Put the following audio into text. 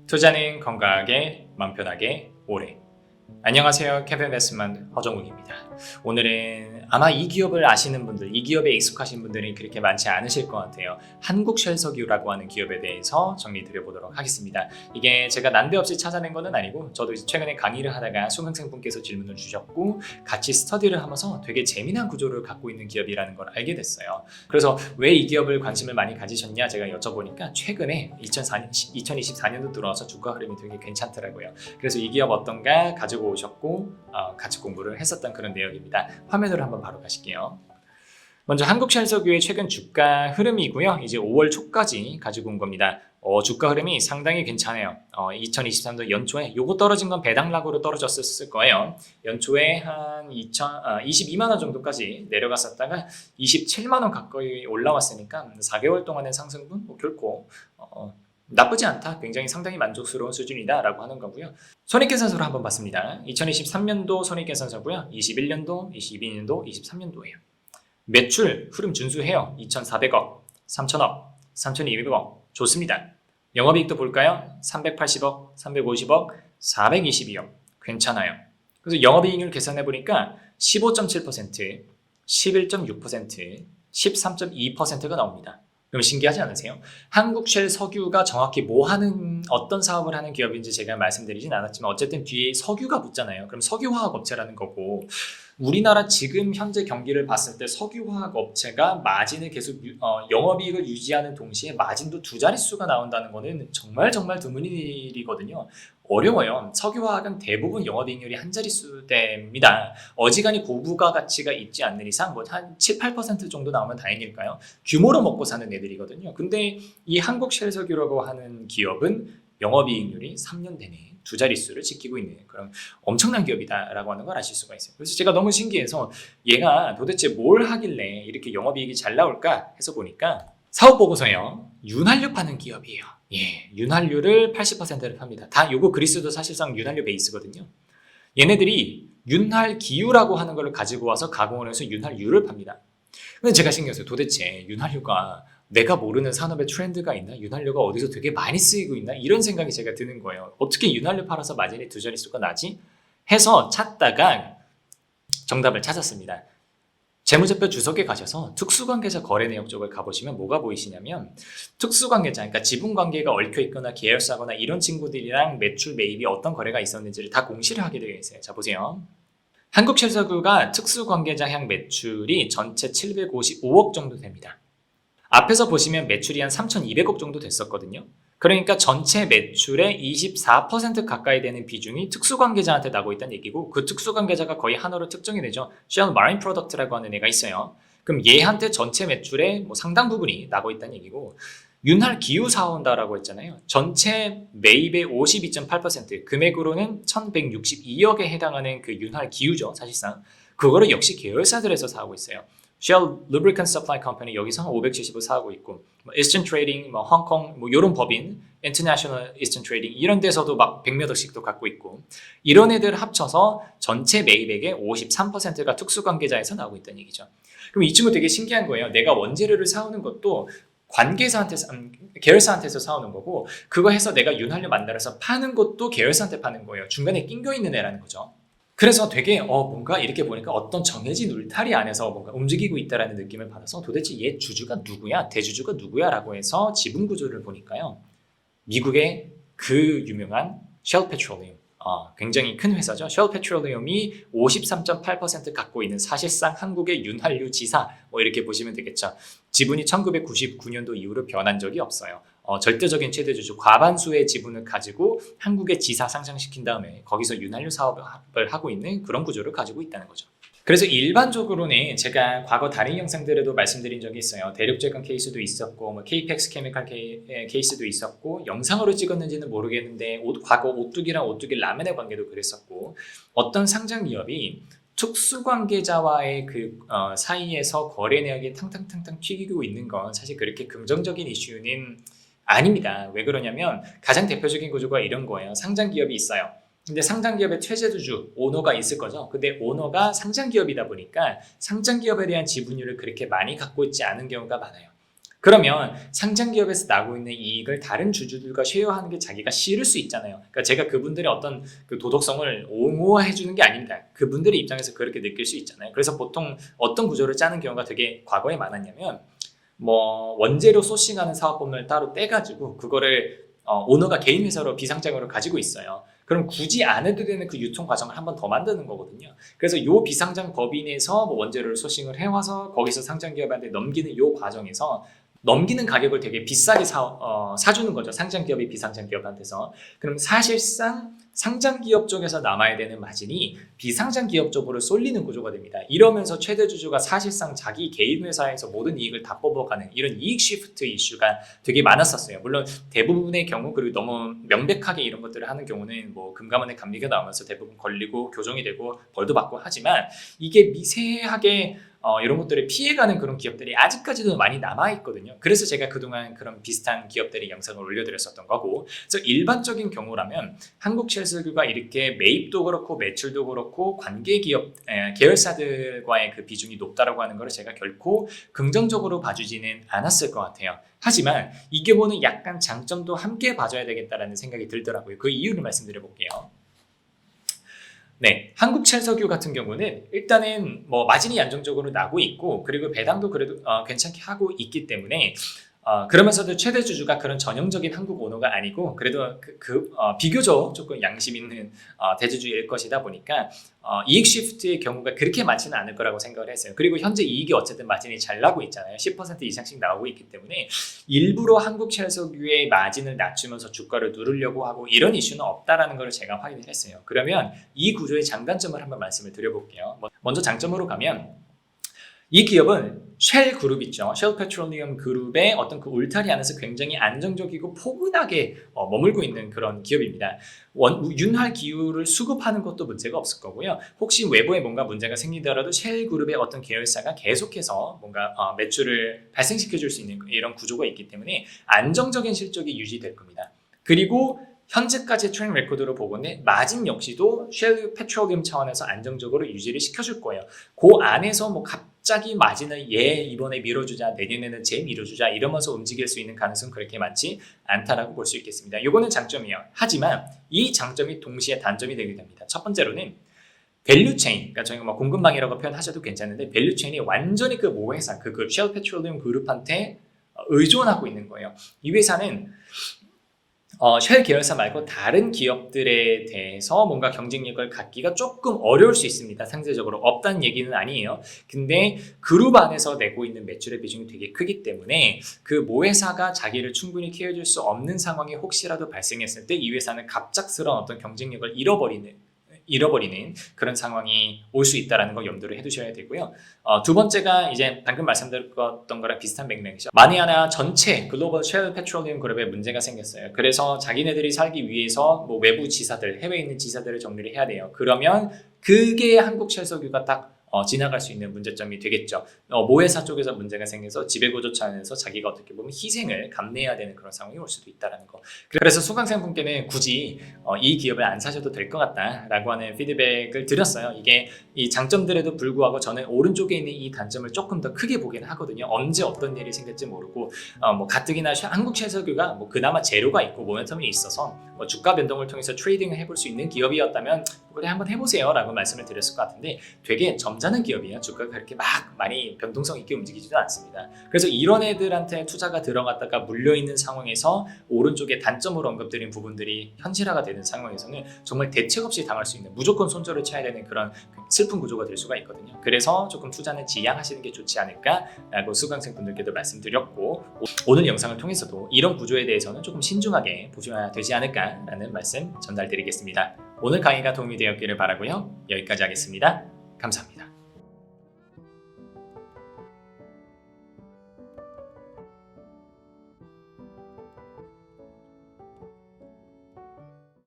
투자는 건강하게, 마음 편하게, 오래. 안녕하세요. 캐피인베스트먼트 허정욱입니다. 오늘은 아마 이 기업을 아시는 분들, 이 기업에 익숙하신 분들이 그렇게 많지 않으실 것 같아요. 한국쉘석유라고 하는 기업에 대해서 정리 드려보도록 하겠습니다. 이게 제가 난데없이 찾아낸 것은 아니고 저도 최근에 강의를 하다가 수강생분께서 질문을 주셨고 같이 스터디를 하면서 되게 재미난 구조를 갖고 있는 기업이라는 걸 알게 됐어요. 그래서 왜 이 기업을 관심을 많이 가지셨냐 제가 여쭤보니까 최근에 2024년도 들어와서 주가 흐름이 되게 괜찮더라고요. 그래서 이 기업 어떤가 가지고 오셨고 같이 공부를 했었던 그런 내용입니다. 화면으로 한번 바로 가실게요. 먼저 한국쉘석유의 최근 주가 흐름이고요. 이제 5월 초까지 가지고 온 겁니다. 주가 흐름이 상당히 괜찮아요. 2023년 연초에 요거 떨어진 건 배당락으로 떨어졌을 거예요. 연초에 한 22만 원 정도까지 내려갔었다가 27만 원 가까이 올라왔으니까 4개월 동안의 상승분 결코 나쁘지 않다. 굉장히 상당히 만족스러운 수준이다 라고 하는 거고요. 손익계산서로 한번 봤습니다. 2023년도 손익계산서고요. 21년도, 22년도, 23년도예요. 매출 흐름 준수해요. 2,400억, 3,000억, 3,200억 좋습니다. 영업이익도 볼까요? 380억, 350억, 422억 괜찮아요. 그래서 영업이익률 계산해 보니까 15.7%, 11.6%, 13.2%가 나옵니다. 그럼 신기하지 않으세요? 한국쉘석유가 정확히 어떤 사업을 하는 기업인지 제가 말씀드리진 않았지만 어쨌든 뒤에 석유가 붙잖아요. 그럼 석유화학 업체라는 거고 우리나라 지금 현재 경기를 봤을 때 석유화학 업체가 마진을 계속 영업이익을 유지하는 동시에 마진도 두 자릿수가 나온다는 거는 정말 드문 일이거든요. 어려워요. 석유화학은 대부분 영업이익률이 한 자릿수대입니다. 어지간히 고부가 가치가 있지 않는 이상 한 7, 8% 정도 나오면 다행일까요? 규모로 먹고 사는 애들이거든요. 근데 이 한국쉘석유라고 하는 기업은 영업이익률이 3년 내내 두 자릿수를 지키고 있는 그런 엄청난 기업이다라고 하는 걸 아실 수가 있어요. 그래서 제가 너무 신기해서 얘가 도대체 뭘 하길래 이렇게 영업이익이 잘 나올까 해서 보니까 사업보고서예요. 윤활유 파는 기업이에요. 예, 윤활유를 80%를 팝니다. 다 요거 그리스도 사실상 윤활유 베이스거든요. 얘네들이 윤활기유라고 하는 걸 가지고 와서 가공을 해서 윤활유를 팝니다. 근데 제가 신경 써요. 도대체 윤활유가 내가 모르는 산업의 트렌드가 있나? 윤활유가 어디서 되게 많이 쓰이고 있나? 이런 생각이 제가 드는 거예요. 어떻게 윤활유 팔아서 마진이 두 자릿수가 나지? 해서 찾다가 정답을 찾았습니다. 재무제표 주석에 가셔서 특수관계자 거래 내역 쪽을 가보시면 뭐가 보이시냐면 특수관계자, 그러니까 지분관계가 얽혀있거나 계열사거나 이런 친구들이랑 매출 매입이 어떤 거래가 있었는지를 다 공시를 하게 되어 있어요. 자 보세요. 한국쉘석유가 특수관계자향 매출이 전체 755억 정도 됩니다. 앞에서 보시면 매출이 한 3,200억 정도 됐었거든요. 그러니까 전체 매출의 24% 가까이 되는 비중이 특수관계자한테 나고 있다는 얘기고 그 특수관계자가 거의 하나로 특정이 되죠. Shell Marine Product라고 하는 애가 있어요. 그럼 얘한테 전체 매출의 상당 부분이 나고 있다는 얘기고 윤활기유 사온다라고 했잖아요. 전체 매입의 52.8% 금액으로는 1,162억에 해당하는 그 윤활기유죠. 사실상 그거를 역시 계열사들에서 사고 있어요. Shell Lubricant Supply Company 여기서 한 570을 사고 있고 Eastern Trading, 홍콩 이런 법인 International Eastern Trading 이런 데서도 막 100몇 억씩도 갖고 있고 이런 애들 합쳐서 전체 매입액의 53%가 특수관계자에서 나오고 있다는 얘기죠. 그럼 이 친구 되게 신기한 거예요. 내가 원재료를 사오는 것도 계열사한테서 사오는 거고 그거 해서 내가 윤활유 만들어서 파는 것도 계열사한테 파는 거예요. 중간에 낑겨 있는 애라는 거죠. 그래서 되게 뭔가 이렇게 보니까 어떤 정해진 울타리 안에서 뭔가 움직이고 있다라는 느낌을 받아서 도대체 얘 주주가 누구야? 대주주가 누구야? 라고 해서 지분 구조를 보니까요. 미국의 그 유명한 Shell Petroleum 굉장히 큰 회사죠. Shell Petroleum이 53.8% 갖고 있는 사실상 한국의 윤활유 지사 이렇게 보시면 되겠죠. 지분이 1999년도 이후로 변한 적이 없어요. 절대적인 최대주주 과반수의 지분을 가지고 한국의 지사 상장시킨 다음에 거기서 윤활유 사업을 하고 있는 그런 구조를 가지고 있다는 거죠. 그래서 일반적으로는 제가 과거 다른 영상들에도 말씀드린 적이 있어요. 대륙제강 케이스도 있었고 KPX 케미칼 케이스도 있었고 영상으로 찍었는지는 모르겠는데 과거 오뚜기랑 오뚜기 라멘의 관계도 그랬었고 어떤 상장 기업이 특수관계자와의 사이에서 거래 내역이 탕탕탕탕 튀기고 있는 건 사실 그렇게 긍정적인 이슈는 아닙니다. 왜 그러냐면 가장 대표적인 구조가 이런 거예요. 상장 기업이 있어요. 근데 상장기업의 최대주주, 오너가 있을 거죠. 근데 오너가 상장기업이다 보니까 상장기업에 대한 지분율을 그렇게 많이 갖고 있지 않은 경우가 많아요. 그러면 상장 기업에서 나고 있는 이익을 다른 주주들과 쉐어하는 게 자기가 싫을 수 있잖아요. 그러니까 제가 그분들의 어떤 그 도덕성을 옹호해 주는 게 아닙니다. 그분들의 입장에서 그렇게 느낄 수 있잖아요. 그래서 보통 어떤 구조를 짜는 경우가 되게 과거에 많았냐면 뭐 원재료 소싱하는 사업본을 따로 떼가지고 그거를 오너가 개인 회사로 비상장으로 가지고 있어요. 그럼 굳이 안 해도 되는 그 유통 과정을 한 번 더 만드는 거거든요. 그래서 요 비상장 법인에서 뭐 원재료를 소싱을 해와서 거기서 상장 기업한테 넘기는 요 과정에서 넘기는 가격을 되게 비싸게 사주는 거죠. 상장 기업이 비상장 기업한테서. 그럼 사실상 상장 기업 쪽에서 남아야 되는 마진이 비상장 기업 쪽으로 쏠리는 구조가 됩니다. 이러면서 최대 주주가 사실상 자기 개인 회사에서 모든 이익을 다 뽑아가는 이런 이익 시프트 이슈가 되게 많았었어요. 물론 대부분의 경우 그리고 너무 명백하게 이런 것들을 하는 경우는 뭐 금감원의 감리가 나오면서 대부분 걸리고 교정이 되고 벌도 받고 하지만 이게 미세하게 이런 것들을 피해가는 그런 기업들이 아직까지도 많이 남아있거든요. 그래서 제가 그동안 그런 비슷한 기업들의 영상을 올려드렸었던 거고, 그래서 일반적인 경우라면 한국철석유가 이렇게 매입도 그렇고 매출도 그렇고 관계기업 계열사들과의 그 비중이 높다라고 하는 것을 제가 결코 긍정적으로 봐주지는 않았을 것 같아요. 하지만 이 경우는 약간 장점도 함께 봐줘야 되겠다라는 생각이 들더라고요. 그 이유를 말씀드려 볼게요. 네, 한국철석유 같은 경우는 일단은 뭐 마진이 안정적으로 나고 있고 그리고 배당도 그래도 괜찮게 하고 있기 때문에 그러면서도 최대 주주가 그런 전형적인 한국 오너가 아니고 그래도 비교적 조금 양심 있는 대주주일 것이다 보니까 이익 시프트의 경우가 그렇게 많지는 않을 거라고 생각을 했어요. 그리고 현재 이익이 어쨌든 마진이 잘 나고 있잖아요. 10% 이상씩 나오고 있기 때문에 일부러 한국철석유의 마진을 낮추면서 주가를 누르려고 하고 이런 이슈는 없다라는 걸 제가 확인을 했어요. 그러면 이 구조의 장단점을 한번 말씀을 드려볼게요. 먼저 장점으로 가면 이 기업은 쉘 그룹 있죠. 쉘 페트롤리엄 그룹의 어떤 그 울타리 안에서 굉장히 안정적이고 포근하게 머물고 있는 그런 기업입니다. 윤활 기유를 수급하는 것도 문제가 없을 거고요. 혹시 외부에 뭔가 문제가 생기더라도 쉘 그룹의 어떤 계열사가 계속해서 뭔가 매출을 발생시켜 줄 수 있는 이런 구조가 있기 때문에 안정적인 실적이 유지될 겁니다. 그리고 현재까지의 트랙 레코드로 보건대 마진 역시도 쉘 페트롤리엄 차원에서 안정적으로 유지를 시켜줄 거예요. 그 안에서 뭐 갑자기 마진을 이번에 밀어주자, 내년에는 밀어주자 이러면서 움직일 수 있는 가능성은 그렇게 많지 않다라고 볼 수 있겠습니다. 이거는 장점이에요. 하지만 이 장점이 동시에 단점이 되게 됩니다. 첫 번째로는 밸류체인, 그러니까 저희가 뭐 공급망이라고 표현하셔도 괜찮은데 밸류체인이 완전히 그 모회사, 쉘 페트롤리엄 그룹한테 의존하고 있는 거예요. 이 회사는 쉘 계열사 말고 다른 기업들에 대해서 뭔가 경쟁력을 갖기가 조금 어려울 수 있습니다. 상대적으로 없다는 얘기는 아니에요. 근데 그룹 안에서 내고 있는 매출의 비중이 되게 크기 때문에 그 모회사가 자기를 충분히 케어줄 수 없는 상황이 혹시라도 발생했을 때 이 회사는 갑작스러운 어떤 경쟁력을 잃어버리는 그런 상황이 올 수 있다는 걸 염두를 해두셔야 되고요. 두 번째가 이제 방금 말씀드렸던 거랑 비슷한 맥락이죠. 만에 하나 전체 글로벌 쉘 페트롤리엄 그룹에 문제가 생겼어요. 그래서 자기네들이 살기 위해서 뭐 외부 지사들, 해외에 있는 지사들을 정리를 해야 돼요. 그러면 그게 한국철석유가 딱 지나갈 수 있는 문제점이 되겠죠. 모회사 쪽에서 문제가 생겨서 지배구조차 안에서 자기가 어떻게 보면 희생을 감내해야 되는 그런 상황이 올 수도 있다는 거. 그래서 수강생 분께는 굳이 이 기업을 안 사셔도 될 것 같다라고 하는 피드백을 드렸어요. 이게 이 장점들에도 불구하고 저는 오른쪽에 있는 이 단점을 조금 더 크게 보긴 하거든요. 언제 어떤 일이 생길지 모르고 뭐 가뜩이나 한국철석유가 뭐 그나마 재료가 있고 모멘텀이 있어서 뭐 주가 변동을 통해서 트레이딩을 해볼 수 있는 기업이었다면 그래 한번 해보세요 라고 말씀을 드렸을 것 같은데 되게 점잖은 기업이에요. 주가가 그렇게 막 많이 변동성 있게 움직이지도 않습니다. 그래서 이런 애들한테 투자가 들어갔다가 물려있는 상황에서 오른쪽에 단점으로 언급드린 부분들이 현실화가 되는 상황에서는 정말 대책 없이 당할 수 있는 무조건 손절을 쳐야 되는 그런 슬픈 구조가 될 수가 있거든요. 그래서 조금 투자는 지양하시는 게 좋지 않을까라고 수강생분들께도 말씀드렸고 오늘 영상을 통해서도 이런 구조에 대해서는 조금 신중하게 보셔야 되지 않을까라는 말씀 전달드리겠습니다. 오늘 강의가 도움이 되었기를 바라고요. 여기까지 하겠습니다. 감사합니다.